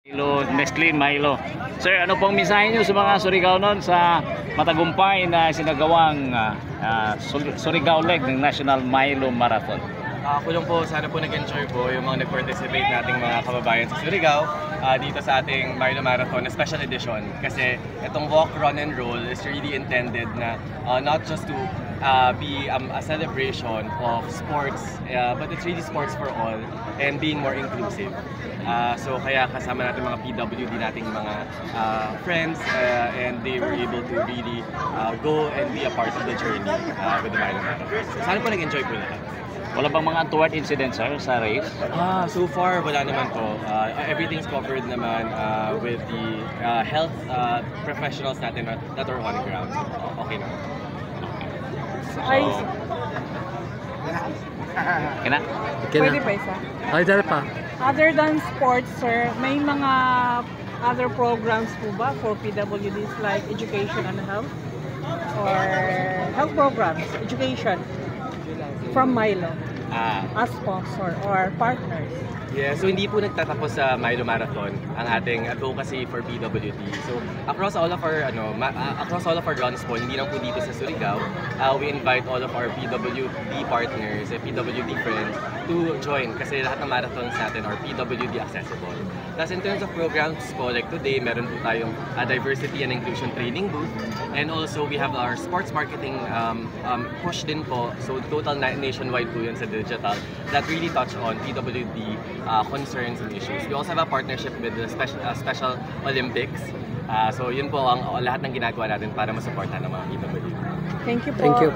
Nestle Milo. Sir, ano pong mensahe niyo sa mga Surigaonon sa matagumpay na sinagawang Surigao Leg ng National Milo Marathon? Ako lang po, sana po nag-enjoy po yung mga nag-participate nating mga kababayan sa Surigao dito sa ating Milo Marathon na special edition. Kasi itong walk, run, and roll is really intended na not just to be a celebration of sports, but it's really sports for all and being more inclusive. So kaya kasama natin mga PWD nating mga friends and they were able to really go and be a part of the journey with the Milo Marathon. So sana po nag-enjoy po lahat. Wala bang mga untoward incidents, sir, sa race? So far, wala naman po. Everything's covered naman with the health professionals natin that are on the ground. So, okay naman. Kina? Pwede pa isa? Ay, dahil pa. Other than sports, sir, may mga other programs po ba for PWDs like education and health? Or health programs, education from Milo as sponsor or partners? Yeah, so hindi po nagtatapos sa Milo Marathon ang ating advocacy for PWD. So across all of our runs po, hindi lang po dito sa Surigao, we invite all of our PWD partners and PWD friends to join kasi lahat ng marathons natin are PWD accessible. Plus in terms of programs po, like today, meron po tayong diversity and inclusion training booth, and also we have our sports marketing push din po. So total nationwide po yun sa digital that really touch on PWD concerns and issues. We also have a partnership with the Special Olympics. So yun po ang lahat ng ginagawa natin para masuportahan ng mga PWD. Thank you po. Thank you.